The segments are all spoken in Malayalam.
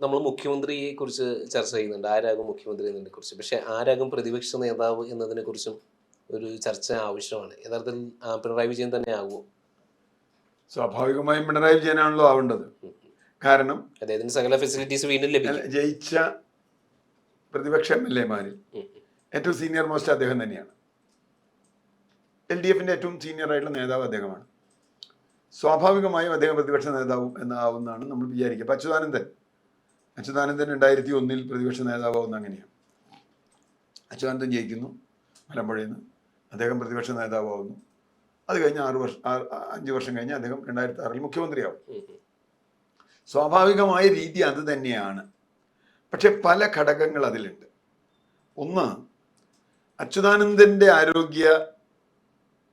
നമ്മൾ മുഖ്യമന്ത്രിയെ കുറിച്ച് ചർച്ച ചെയ്യുന്നുണ്ട്. ആരാകും മുഖ്യമന്ത്രി എന്നതിനെ കുറിച്ച്. പക്ഷേ ആരാകും പ്രതിപക്ഷ നേതാവ് എന്നതിനെ കുറിച്ചും ഒരു ചർച്ച ആവശ്യമാണ്. യഥാർത്ഥത്തിൽ പിണറായി വിജയൻ തന്നെ ആകുമോ? സ്വാഭാവികമായും പിണറായി വിജയനാണല്ലോ ആവേണ്ടത്. കാരണം അദ്ദേഹത്തിന് സകല ഫെസിലിറ്റീസ് വീണ്ടും ലഭിക്കും. ജയിച്ച പ്രതിപക്ഷ MLA-മാരിൽ ഏറ്റവും സീനിയർ മോസ്റ്റ് അദ്ദേഹം തന്നെയാണ്. LDF ഏറ്റവും സീനിയർ ആയിട്ടുള്ള നേതാവ് അദ്ദേഹമാണ്. സ്വാഭാവികമായും അദ്ദേഹം പ്രതിപക്ഷ നേതാവും എന്നാവുന്നതാണ് നമ്മൾ വിചാരിക്കുക. അപ്പം അച്യുതാനന്ദൻ 2001 പ്രതിപക്ഷ നേതാവാവുന്ന അങ്ങനെയാണ്. അച്യുതാനന്ദൻ ജയിക്കുന്നു മലമ്പുഴയിൽ നിന്ന്, അദ്ദേഹം പ്രതിപക്ഷ നേതാവാവുന്നു. അത് കഴിഞ്ഞ് 5 വർഷം കഴിഞ്ഞ് അദ്ദേഹം 2006 മുഖ്യമന്ത്രിയാവും. സ്വാഭാവികമായ രീതി അത് തന്നെയാണ്. പക്ഷെ പല ഘടകങ്ങൾ അതിലുണ്ട്. ഒന്ന്, അച്യുതാനന്ദൻ്റെ ആരോഗ്യ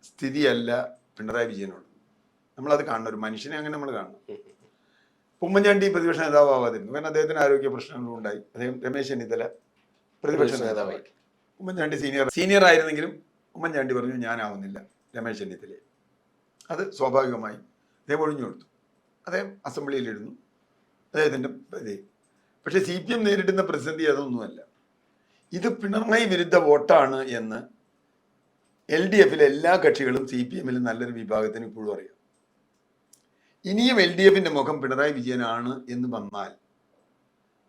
സ്ഥിതിയല്ല പിണറായി വിജയനോട്. നമ്മളത് കാണണം, ഒരു മനുഷ്യനെ അങ്ങനെ നമ്മൾ കാണണം. ഉമ്മൻചാണ്ടി പ്രതിപക്ഷ നേതാവാതിരുന്നു, കാരണം അദ്ദേഹത്തിന് ആരോഗ്യ പ്രശ്നങ്ങളും ഉണ്ടായി. അദ്ദേഹം രമേശ് ചെന്നിത്തല പ്രതിപക്ഷ നേതാവായി. ഉമ്മൻചാണ്ടി സീനിയർ ആയിരുന്നെങ്കിലും ഉമ്മൻചാണ്ടി പറഞ്ഞു ഞാനാവുന്നില്ല, രമേശ് ചെന്നിത്തല. അത് സ്വാഭാവികമായും അദ്ദേഹം ഒഴിഞ്ഞു കൊടുത്തു. അദ്ദേഹം അസംബ്ലിയിലിരുന്നു, അദ്ദേഹത്തിൻ്റെ ഇത്. പക്ഷെ CPM നേരിടുന്ന പ്രതിസന്ധി അതൊന്നുമല്ല. ഇത് പിണറായി വിരുദ്ധ വോട്ടാണ് എന്ന് LDF എല്ലാ കക്ഷികളും CPM നല്ലൊരു വിഭാഗത്തിന് ഇപ്പോഴും അറിയാം. ഇനിയും LDF മുഖം പിണറായി വിജയനാണ് എന്ന് വന്നാൽ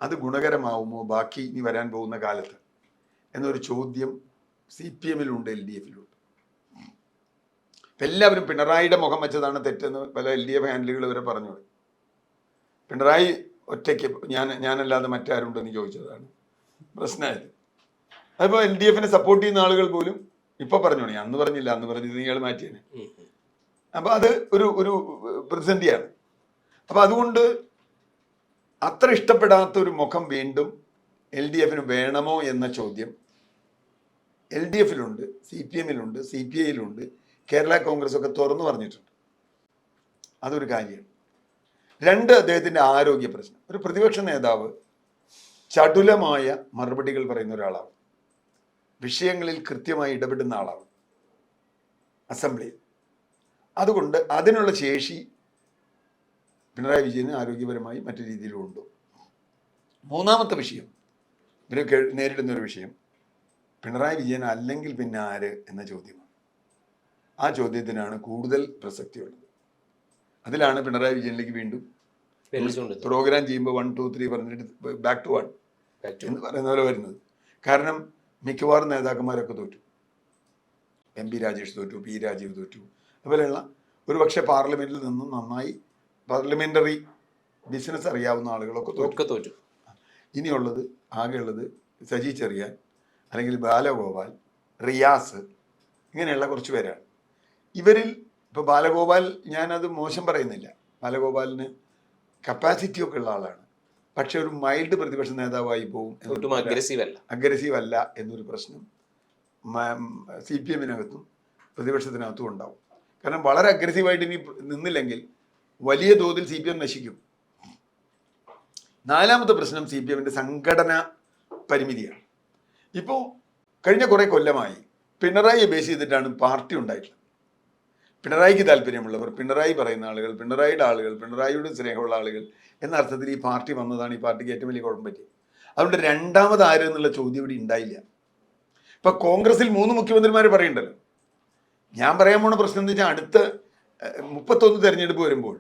അത് ഗുണകരമാവുമോ ബാക്കി ഇനി വരാൻ പോകുന്ന കാലത്ത് എന്നൊരു ചോദ്യം CPM LDF എല്ലാവരും പിണറായിയുടെ മുഖം വെച്ചതാണ് തെറ്റെന്ന് പല LDF ഹാൻഡിലുകൾ വരെ പറഞ്ഞു. പിണറായി ഒറ്റയ്ക്ക് ഞാനല്ലാതെ മറ്റാരുണ്ടെന്ന് ചോദിച്ചതാണ് പ്രശ്നമായത്. അതിപ്പോൾ LDF സപ്പോർട്ട് ചെയ്യുന്ന ആളുകൾ പോലും ഇപ്പൊ പറഞ്ഞോണേ, അന്ന് പറഞ്ഞില്ല, അന്ന് പറഞ്ഞത് നിങ്ങൾ മാറ്റിയാണ്. അപ്പൊ അത് ഒരു പ്രതിസന്ധിയാണ്. അപ്പൊ അതുകൊണ്ട് അത്ര ഇഷ്ടപ്പെടാത്ത ഒരു മുഖം വീണ്ടും LDF വേണമോ എന്ന ചോദ്യം LDF CPM CPI Kerala Congress ഒക്കെ തുറന്നു പറഞ്ഞിട്ടുണ്ട്. അതൊരു കാര്യമാണ്. 2, അദ്ദേഹത്തിന്റെ ആരോഗ്യ പ്രശ്നം. ഒരു പ്രതിപക്ഷ നേതാവ് ചടുലമായ മറുപടികൾ പറയുന്ന ഒരാളാണ്, വിഷയങ്ങളിൽ കൃത്യമായി ഇടപെടുന്ന ആളാണ് അസംബ്ലിയിൽ. അതുകൊണ്ട് അതിനുള്ള ശേഷി പിണറായി വിജയന് ആരോഗ്യപരമായി മറ്റു രീതിയിലും ഉണ്ട്. മൂന്നാമത്തെ വിഷയം, ഇവരൊക്കെ നേരിടുന്ന ഒരു വിഷയം, പിണറായി വിജയൻ അല്ലെങ്കിൽ പിന്നെ ആര് എന്ന ചോദ്യമാണ്. ആ ചോദ്യത്തിനാണ് കൂടുതൽ പ്രസക്തിയുള്ളത്. അതിലാണ് പിണറായി വിജയനിലേക്ക് വീണ്ടും പ്രോഗ്രാം ചെയ്യുമ്പോൾ 1, 2, 3 പറഞ്ഞിട്ട് ബാക്ക് ടു 1 എന്ന് പറയുന്ന പോലെ വരുന്നത്. കാരണം മിക്കവാറും നേതാക്കന്മാരൊക്കെ തോറ്റു. MP രാജേഷ് തോറ്റു, P രാജീവ് തോറ്റു. അതുപോലെയുള്ള ഒരു പക്ഷേ പാർലമെന്റിൽ നിന്നും നന്നായി പാർലമെന്ററി ബിസിനസ് അറിയാവുന്ന ആളുകളൊക്കെ തോറ്റു. ഇനിയുള്ളത് ആകെയുള്ളത് സജി ചെറിയാൻ, അല്ലെങ്കിൽ ബാലഗോപാൽ, റിയാസ്, ഇങ്ങനെയുള്ള കുറച്ച് പേരാണ്. ഇവരിൽ ഇപ്പോൾ ബാലഗോപാൽ, ഞാനത് മോശം പറയുന്നില്ല, ബാലഗോപാലിന് കപ്പാസിറ്റി ഒക്കെ ഉള്ള ആളാണ്. പക്ഷെ ഒരു മൈൽഡ് പ്രതിപക്ഷ നേതാവായി പോകും, അഗ്രസീവ് അല്ല എന്നൊരു പ്രശ്നം CPM പ്രതിപക്ഷത്തിനകത്തും ഉണ്ടാവും. കാരണം വളരെ അഗ്രസീവായിട്ട് ഇനി നിന്നില്ലെങ്കിൽ വലിയ തോതിൽ CPM നശിക്കും. 4ാമത്തെ പ്രശ്നം CPM സംഘടന പരിമിതിയാണ്. ഇപ്പോൾ കഴിഞ്ഞ കുറേ കൊല്ലമായി പിണറായിയെ ബേസ് ചെയ്തിട്ടാണ് പാർട്ടി ഉണ്ടായിട്ടുള്ളത്. പിണറായിക്ക് താല്പര്യമുള്ളവർ, പിണറായി പറയുന്ന ആളുകൾ, പിണറായിയുടെ ആളുകൾ, പിണറായിയുടെ സ്നേഹമുള്ള ആളുകൾ എന്ന അർത്ഥത്തിൽ ഈ പാർട്ടി വന്നതാണ് ഈ പാർട്ടിക്ക് ഏറ്റവും വലിയ കുഴപ്പം പറ്റി. അതുകൊണ്ട് 2ാമത് ആര് എന്നുള്ള ചോദ്യം ഇവിടെ ഉണ്ടായില്ല. ഇപ്പൊ കോൺഗ്രസിൽ 3 മുഖ്യമന്ത്രിമാർ പറയണ്ടല്ലോ. ഞാൻ പറയാൻ പോണ പ്രശ്നം എന്ന് വെച്ചാൽ അടുത്ത 31 തെരഞ്ഞെടുപ്പ് വരുമ്പോൾ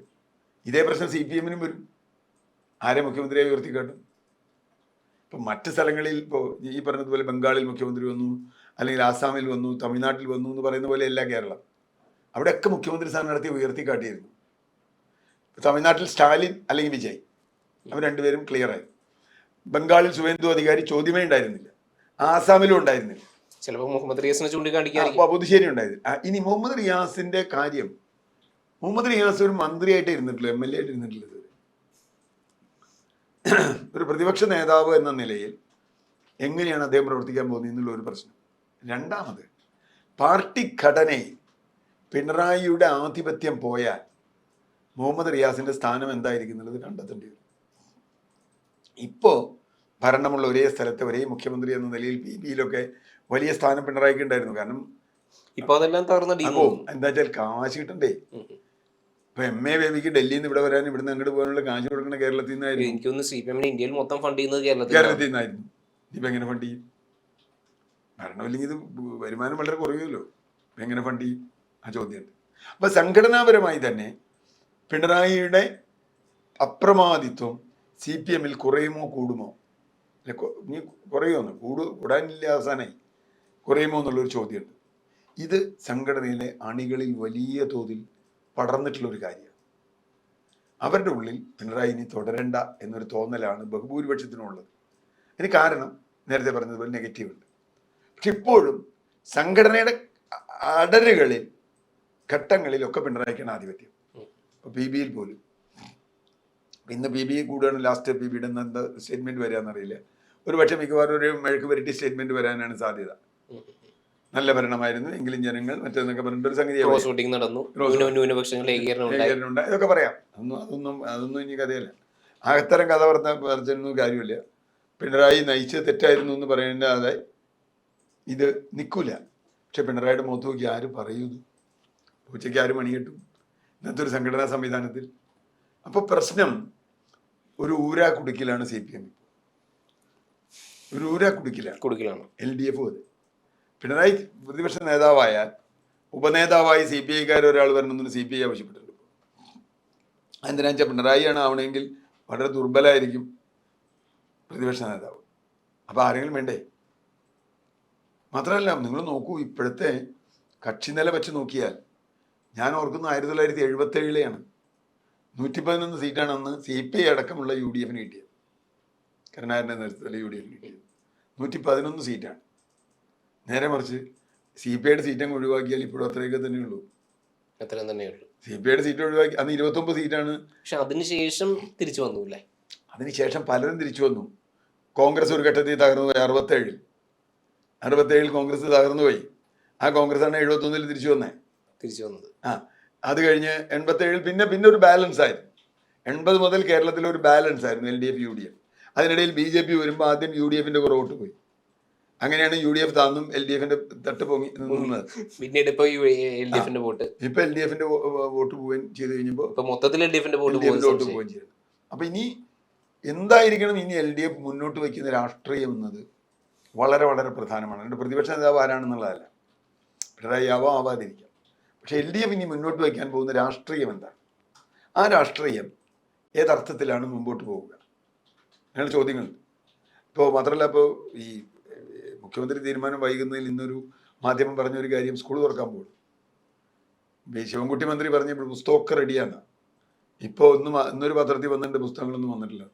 ഇതേ പ്രശ്നം CPM വരും. ആരെ മുഖ്യമന്ത്രിയായി ഉയർത്തിക്കാട്ടും? ഇപ്പം മറ്റ് സ്ഥലങ്ങളിൽ ഇപ്പോൾ ഈ പറഞ്ഞതുപോലെ ബംഗാളിൽ മുഖ്യമന്ത്രി വന്നു, അല്ലെങ്കിൽ ആസാമിൽ വന്നു, തമിഴ്നാട്ടിൽ വന്നു എന്ന് പറയുന്ന പോലെ അല്ല കേരളം. അവിടെയൊക്കെ മുഖ്യമന്ത്രി സ്ഥാനാർത്ഥി ഉയർത്തിക്കാട്ടിയിരുന്നു. തമിഴ്നാട്ടിൽ സ്റ്റാലിൻ അല്ലെങ്കിൽ വിജയ്, അവർ രണ്ടുപേരും ക്ലിയറായി. ബംഗാളിൽ സുവേന്ദു അധികാരി ചോദ്യമേ ഉണ്ടായിരുന്നില്ല, ആസാമിലും ഉണ്ടായിരുന്നില്ല, ചിലപ്പോൾ മുഹമ്മദ് റിയാസിനെ ചൂണ്ടിക്കാണിക്കാൻ പുതുശ്ശേരി ഉണ്ടായിരുന്നു. ഇനി മുഹമ്മദ് റിയാസിന്റെ കാര്യം, മുഹമ്മദ് റിയാസ് ഒരു മന്ത്രിയായിട്ട് ഇരുന്നിട്ടില്ല, MLA ആയിട്ട് ഇരുന്നിട്ടില്ല. ഒരു പ്രതിപക്ഷ നേതാവ് എന്ന നിലയിൽ എങ്ങനെയാണ് അദ്ദേഹം പ്രവർത്തിക്കാൻ പോകുന്നത് എന്നുള്ള ഒരു പ്രശ്നം. 2ാമത്, പാർട്ടി ഘടനയിൽ പിണറായിയുടെ ആധിപത്യം പോയാൽ മുഹമ്മദ് റിയാസിന്റെ സ്ഥാനം എന്തായിരിക്കും എന്നുള്ളത് കണ്ടെത്തേണ്ടി വരും. ഇപ്പോൾ ഭരണമുള്ള ഒരേ സ്ഥലത്ത് ഒരേ മുഖ്യമന്ത്രി എന്ന നിലയിൽ PBയിലൊക്കെ വലിയ സ്ഥാനം പിണറായിക്ക് ഉണ്ടായിരുന്നു. കാരണം ഇപ്പൊ അതെല്ലാം എന്താ വെച്ചാൽ കാശ് കിട്ടണ്ടേ. ഇപ്പൊ MA ബേബിക്ക് ഡൽഹിയിൽ നിന്ന് ഇവിടെ വരാൻ ഇവിടുന്ന് അങ്ങോട്ട് പോകാനുള്ള കാശ് കൊടുക്കുന്ന കേരളത്തിൽ നിന്നായിരുന്നു. എനിക്കൊന്ന് CPM ഇന്ത്യയിൽ മൊത്തം ഫണ്ട് ചെയ്യുന്നത് കേരളത്തിൽ കേരളത്തിൽ നിന്നായിരുന്നു. ഇപ്പൊ എങ്ങനെ ഫണ്ട് ചെയ്യും? ഭരണമില്ലെങ്കിൽ ഇത് വരുമാനം വളരെ കുറയുമല്ലോ. ഇപ്പൊ എങ്ങനെ ഫണ്ട് ചെയ്യും? ആ ചോദ്യമുണ്ട്. അപ്പൊ സംഘടനാപരമായി തന്നെ പിണറായിയുടെ അപ്രമാദിത്വം CPM-ൽ കുറയുമോ കൂടുമോ? അല്ലെ നീ കുറയുമോ? കൂടാനില്ല, അവസാനമായി കുറയുമോ എന്നുള്ളൊരു ചോദ്യമുണ്ട്. ഇത് സംഘടനയിലെ അണികളിൽ വലിയ തോതിൽ പടർന്നിട്ടുള്ളൊരു കാര്യമാണ്. അവരുടെ ഉള്ളിൽ പിണറായി ഇനി തുടരണ്ട എന്നൊരു തോന്നലാണ് ബഹുഭൂരിപക്ഷത്തിനുള്ളത്. ഇതിന് കാരണം നേരത്തെ പറഞ്ഞതുപോലെ നെഗറ്റീവ് ഉണ്ട്. പക്ഷെ ഇപ്പോഴും സംഘടനയുടെ അടരുകളിൽ ഘട്ടങ്ങളിലൊക്കെ പിണറായിക്കാണ് ആധിപത്യം. ഇപ്പോൾ PB-യിൽ പോലും ഇന്ന് PB കൂടുകയാണ്. ലാസ്റ്റ് PB-യുടെ എന്താ സ്റ്റേറ്റ്മെന്റ് വരാമെന്നറിയില്ല. ഒരു പക്ഷേ മിക്കവാറും ഒരു മെഴുക്ക് പുരട്ടി സ്റ്റേറ്റ്മെന്റ് വരാനാണ് സാധ്യത. നല്ല ഭരണമായിരുന്നു എങ്കിലും ജനങ്ങൾ മറ്റേന്നൊക്കെ പറഞ്ഞിട്ട് ഒരു സംഗതി നടന്നു, ഇതൊക്കെ പറയാം. അതൊന്നും ഇനി കഥയല്ല. അത്തരം കഥ പറഞ്ഞൊന്നും കാര്യമില്ല. പിണറായി നയിച്ചത് തെറ്റായിരുന്നു എന്ന് പറയേണ്ടാതെ ഇത് നിൽക്കൂല. പക്ഷെ പിണറായിയുടെ മുഖത്ത് നോക്കി ആര് പറയുന്നു? ഉച്ചയ്ക്ക് ആര് മണി കിട്ടും ഇന്നത്തെ ഒരു സംഘടനാ സംവിധാനത്തിൽ? അപ്പൊ പ്രശ്നം ഒരു ഊരാ കുടുക്കിലാണ് CPM. ഒരു ഊരാ കുടുക്കിലാണ് LDF. അത് പിണറായി പ്രതിപക്ഷ നേതാവായാൽ ഉപനേതാവായി CPI-ക്കാർ ഒരാൾ വരണമെന്ന് CPI ആവശ്യപ്പെട്ടിട്ടുണ്ട്. എന്തിനാ വെച്ചാൽ പിണറായിയാണ് ആവണമെങ്കിൽ വളരെ ദുർബലമായിരിക്കും പ്രതിപക്ഷ നേതാവ്. അപ്പോൾ ആരെങ്കിലും വേണ്ടേ? മാത്രമല്ല നിങ്ങൾ നോക്കൂ, ഇപ്പോഴത്തെ കക്ഷിനില വെച്ച് നോക്കിയാൽ ഞാൻ ഓർക്കുന്ന 1977-ലെയാണ് 111 സീറ്റാണ് അന്ന് CPI അടക്കമുള്ള UDF-ന് കിട്ടിയത്. കരുണാകരൻ്റെ നേതൃത്വത്തിൽ UDF-ന് കിട്ടിയത് 111 സീറ്റാണ്. നേരെ മറിച്ച് CPI-യുടെ സീറ്റങ്ങ് ഒഴിവാക്കിയാൽ ഇപ്പോഴും അത്രയൊക്കെ തന്നെയുള്ളൂ. CPI-യുടെ സീറ്റ് ഒഴിവാക്കി അന്ന് 29 സീറ്റാണ്. പക്ഷെ അതിനുശേഷം തിരിച്ചു വന്നു അല്ലേ? അതിനുശേഷം പലരും തിരിച്ചു വന്നു. കോൺഗ്രസ് ഒരു ഘട്ടത്തിൽ തകർന്നു പോയി. 67 കോൺഗ്രസ് തകർന്നു പോയി. ആ കോൺഗ്രസ്സാണ് 71-ൽ തിരിച്ചു വന്നത്. അത് കഴിഞ്ഞ് 87 പിന്നെ ഒരു ബാലൻസ് ആയിരുന്നു. 80 മുതൽ കേരളത്തിൽ ഒരു ബാലൻസ് ആയിരുന്നു LDF UDF. അതിനിടയിൽ BJP വരുമ്പോൾ ആദ്യം UDF-ന്റെ കുറവോട്ട് പോയി. അങ്ങനെയാണ് UDF താന്നും LDF-ന്റെ തട്ട് പൊങ്ങി നിന്നത്. പിന്നീട് ഇപ്പൊ LDF-ന്റെ വോട്ട് പോവുകയും ചെയ്ത് കഴിഞ്ഞപ്പോൾ മൊത്തത്തിൽ LDF-ന്റെ വോട്ട് പോവുകയും ചെയ്തു. അപ്പൊ ഇനി എന്തായിരിക്കണം ഇനി LDF മുന്നോട്ട് വയ്ക്കുന്ന രാഷ്ട്രീയം എന്നത് വളരെ വളരെ പ്രധാനമാണ്. എൻ്റെ പ്രതിപക്ഷ നേതാവ് ആരാണെന്നുള്ളതല്ല, പിണറായി ആവാതിരിക്കാം. പക്ഷെ LDF ഇനി മുന്നോട്ട് വയ്ക്കാൻ പോകുന്ന രാഷ്ട്രീയം എന്താണ്? ആ രാഷ്ട്രീയം ഏതർത്ഥത്തിലാണ് മുമ്പോട്ട് പോവുക? അങ്ങനെ ചോദ്യങ്ങളുണ്ട്. ഇപ്പോൾ മാത്രമല്ല, ഇപ്പോൾ ഈ മുഖ്യമന്ത്രി തീരുമാനം വൈകുന്നതിൽ ഇന്നൊരു മാധ്യമം പറഞ്ഞൊരു കാര്യം, സ്കൂൾ തുറക്കാൻ പോകും. ശിവൻകുട്ടി മന്ത്രി പറഞ്ഞപ്പോൾ പുസ്തകമൊക്കെ റെഡിയാണ്. ഇപ്പോൾ ഇന്നൊരു പത്രത്തിൽ വന്നിട്ടുണ്ട്, പുസ്തകങ്ങളൊന്നും വന്നിട്ടില്ല.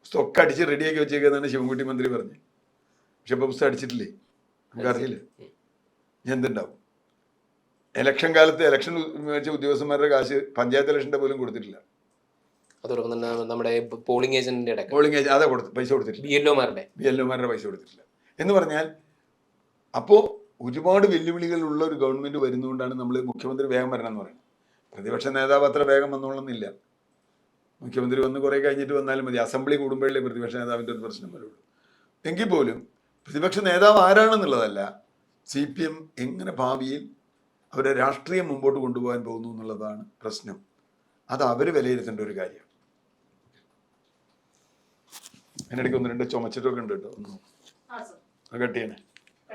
പുസ്തകമൊക്കെ അടിച്ച് റെഡിയാക്കി വെച്ചേക്കെന്നാണ് ശിവൻകുട്ടി മന്ത്രി പറഞ്ഞത്. പക്ഷെ ഇപ്പോൾ പുസ്തകം അടിച്ചിട്ടില്ലേ? നമുക്കറിയില്ല ഇനി എന്തുണ്ടാവും. ഇലക്ഷൻ കാലത്ത് ഇലക്ഷൻ വെച്ച ഉദ്യോഗസ്ഥന്മാരുടെ കാശ് പഞ്ചായത്ത് ഇലക്ഷൻ്റെ പോലും കൊടുത്തിട്ടില്ല. അതോടൊപ്പം തന്നെ നമ്മുടെ പോളിംഗ് ഏജന്റ് അതെ പൈസ കൊടുത്തിട്ടില്ല. BLO-മാരുടെ പൈസ കൊടുത്തിട്ടില്ല എന്ന് പറഞ്ഞാൽ, അപ്പോൾ ഒരുപാട് വെല്ലുവിളികൾ ഉള്ള ഒരു ഗവൺമെന്റ് വരുന്നതുകൊണ്ടാണ് നമ്മൾ മുഖ്യമന്ത്രി വേഗം വരണം എന്ന് പറയുന്നത്. പ്രതിപക്ഷ നേതാവ് അത്ര വേഗം വന്നോളന്നില്ല. മുഖ്യമന്ത്രി വന്ന് കുറേ കഴിഞ്ഞിട്ട് വന്നാലും മതി. അസംബ്ലി കൂടുമ്പോഴേ പ്രതിപക്ഷ നേതാവിൻ്റെ ഒരു പ്രശ്നം വരുള്ളൂ. എങ്കിൽ പോലും പ്രതിപക്ഷ നേതാവ് ആരാണെന്നുള്ളതല്ല, CPM എങ്ങനെ ഭാവിയിൽ അവരുടെ രാഷ്ട്രീയം മുമ്പോട്ട് കൊണ്ടുപോകാൻ പോകുന്നു എന്നുള്ളതാണ് പ്രശ്നം. അത് അവർ വിലയിരുത്തേണ്ട ഒരു കാര്യമാണ്. അതിനിടയ്ക്ക് 1-2 ചുമച്ചിട്ടൊക്കെ ഉണ്ട് കേട്ടോ. ഒന്ന് കട്ട് ചെയ്യണേ.